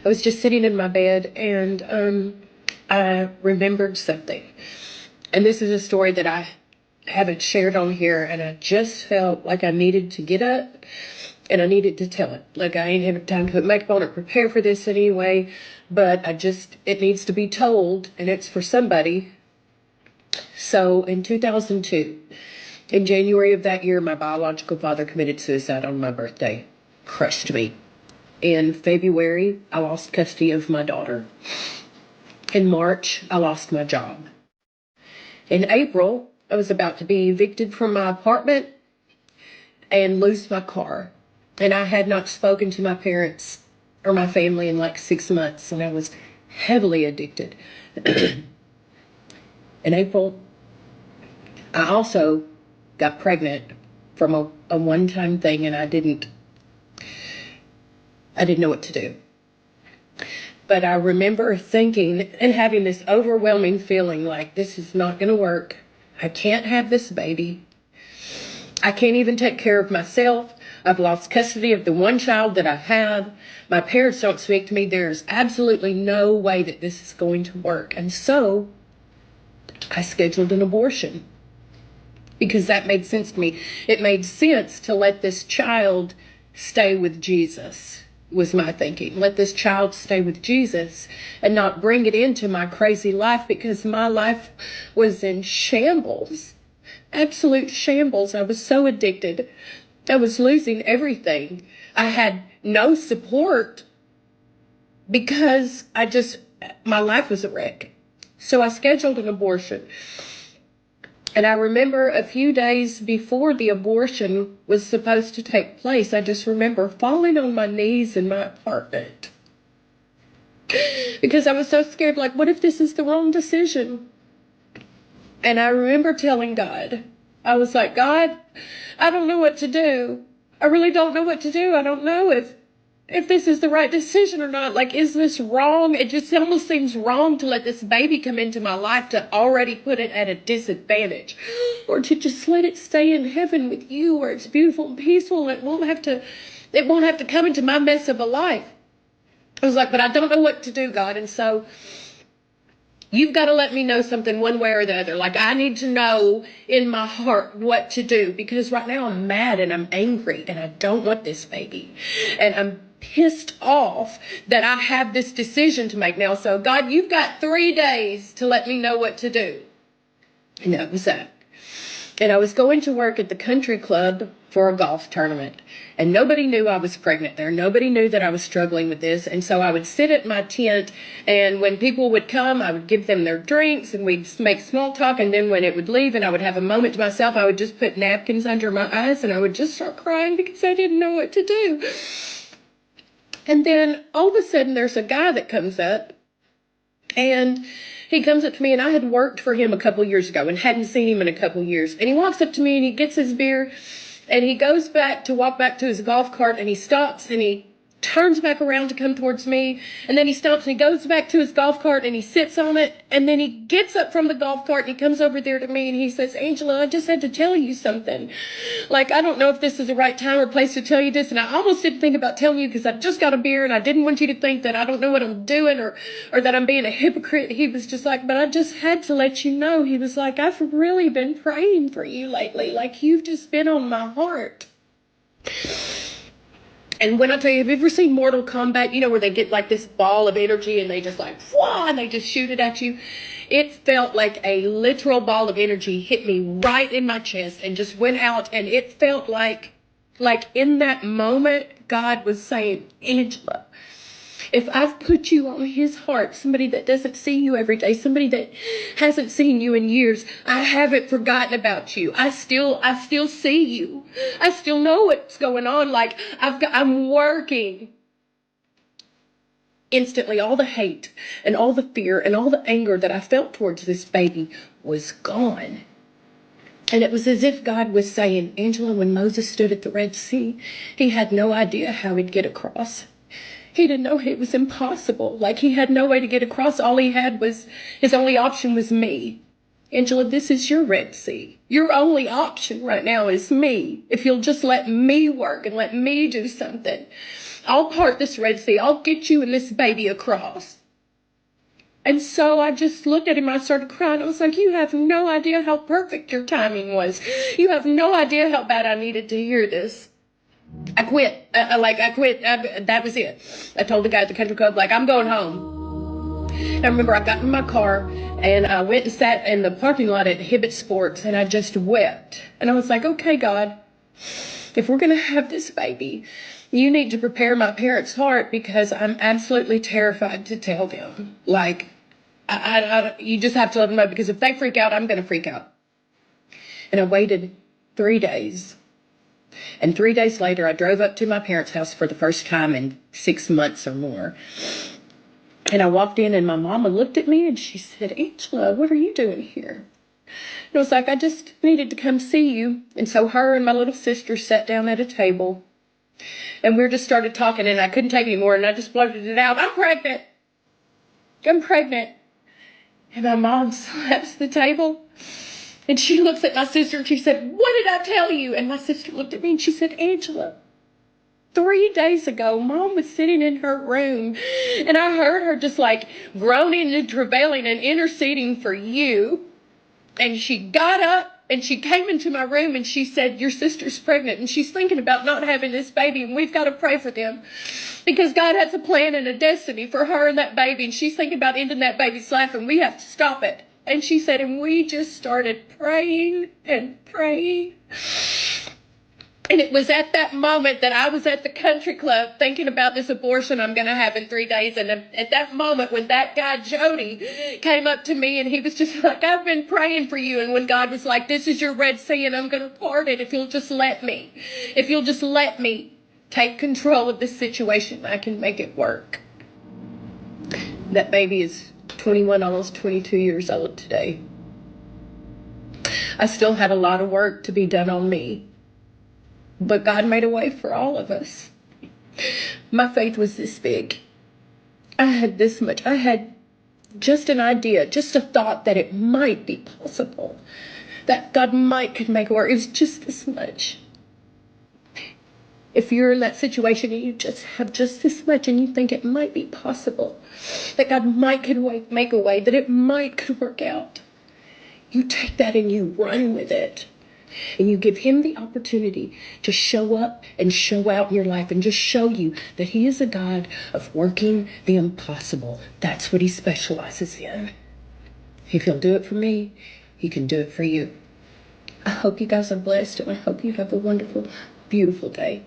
I was just sitting in my bed, and I remembered something. And this is a story that I haven't shared on here, and I just felt like I needed to get up and I needed to tell it. Like, I ain't having time to put makeup on or prepare for this anyway, but it needs to be told, and it's for somebody. So in 2002, in January of that year, my biological father committed suicide on my birthday. Crushed me. In February, I lost custody of my daughter. In March, I lost my job. In April, I was about to be evicted from my apartment and lose my car. And I had not spoken to my parents or my family in like 6 months, and I was heavily addicted. In April, I also got pregnant from a one-time thing, and I didn't know what to do. But I remember thinking and having this overwhelming feeling like, this is not going to work. I can't have this baby. I can't even take care of myself. I've lost custody of the one child that I have. My parents don't speak to me. There's absolutely no way that this is going to work. And so I scheduled an abortion because that made sense to me. It made sense to let this child stay with Jesus, was my thinking. Let this child stay with Jesus and not bring it into my crazy life, because my life was in shambles. Absolute shambles. I was so addicted. I was losing everything. I had no support because my life was a wreck. So I scheduled an abortion. And I remember a few days before the abortion was supposed to take place, I just remember falling on my knees in my apartment. Because I was so scared, like, what if this is the wrong decision? And I remember telling God, I was like, God, I don't know what to do. I really don't know what to do. I don't know if this is the right decision or not. Like, is this wrong? It just almost seems wrong to let this baby come into my life, to already put it at a disadvantage, or to just let it stay in heaven with you where it's beautiful and peaceful, and it won't have to come into my mess of a life. I was like, but I don't know what to do, God. And so you've got to let me know something one way or the other. Like, I need to know in my heart what to do, because right now I'm mad and I'm angry and I don't want this baby. And I'm pissed off that I have this decision to make now. So, God, you've got 3 days to let me know what to do. And that was that. And I was going to work at the country club for a golf tournament. And nobody knew I was pregnant there. Nobody knew that I was struggling with this. And so I would sit at my tent, and when people would come, I would give them their drinks, and we'd make small talk. And then when it would leave and I would have a moment to myself, I would just put napkins under my eyes, and I would just start crying because I didn't know what to do. And then all of a sudden there's a guy that comes up, and he comes up to me, and I had worked for him a couple years ago and hadn't seen him in a couple years. And he walks up to me and he gets his beer, and he goes back to walk back to his golf cart, and he stops and he turns back around to come towards me. And then he stops and he goes back to his golf cart and he sits on it. And then he gets up from the golf cart and he comes over there to me and he says, Angela, I just had to tell you something. Like, I don't know if this is the right time or place to tell you this. And I almost didn't think about telling you because I just got a beer and I didn't want you to think that I don't know what I'm doing or that I'm being a hypocrite. He was just like, but I just had to let you know. He was like, I've really been praying for you lately. Like, you've just been on my heart. And when I tell you, have you ever seen Mortal Kombat, where they get like this ball of energy and they just like, whoa, and they just shoot it at you? It felt like a literal ball of energy hit me right in my chest and just went out. And it felt like in that moment, God was saying, Angela, if I've put you on his heart, somebody that doesn't see you every day, somebody that hasn't seen you in years, I haven't forgotten about you. I still see you. I still know what's going on. Like, I'm working. Instantly, all the hate and all the fear and all the anger that I felt towards this baby was gone. And it was as if God was saying, Angela, when Moses stood at the Red Sea, he had no idea how he'd get across. He didn't know it was impossible. Like, he had no way to get across. All he had was, his only option was me. Angela, this is your Red Sea. Your only option right now is me. If you'll just let me work and let me do something, I'll part this Red Sea. I'll get you and this baby across. And so I just looked at him. I started crying. I was like, you have no idea how perfect your timing was. You have no idea how bad I needed to hear this. I quit. I quit. That was it. I told the guy at the country club, I'm going home. And I remember I got in my car and I went and sat in the parking lot at Hibbett Sports and I just wept. And I was like, okay, God, if we're going to have this baby, you need to prepare my parents' heart because I'm absolutely terrified to tell them. You just have to let them know because if they freak out, I'm going to freak out. And I waited 3 days. And 3 days later, I drove up to my parents' house for the first time in 6 months or more. And I walked in and my mama looked at me and she said, Angela, what are you doing here? And I was like, I just needed to come see you. And so her and my little sister sat down at a table. And we just started talking and I couldn't take it anymore. And I just blurted it out. I'm pregnant. I'm pregnant. And my mom slaps the table. And she looks at my sister and she said, what did I tell you? And my sister looked at me and she said, Angela, 3 days ago, Mom was sitting in her room and I heard her just groaning and travailing and interceding for you. And she got up and she came into my room and she said, your sister's pregnant and she's thinking about not having this baby and we've got to pray for them because God has a plan and a destiny for her and that baby and she's thinking about ending that baby's life and we have to stop it. And she said, and we just started praying and praying. And it was at that moment that I was at the country club thinking about this abortion I'm going to have in 3 days. And at that moment when that guy, Jody, came up to me and he was just like, I've been praying for you. And when God was like, this is your Red Sea and I'm going to part it if you'll just let me. If you'll just let me take control of this situation, I can make it work. That baby is 21, almost 22 years old today. I still had a lot of work to be done on me. But God made a way for all of us. My faith was this big. I had this much. I had just an idea, just a thought that it might be possible. That God could make it work. It was just this much. If you're in that situation and you just have just this much and you think it might be possible, that God could make a way, that it could work out, you take that and you run with it. And you give him the opportunity to show up and show out in your life and just show you that he is a God of working the impossible. That's what he specializes in. If he'll do it for me, he can do it for you. I hope you guys are blessed and I hope you have a wonderful, beautiful day.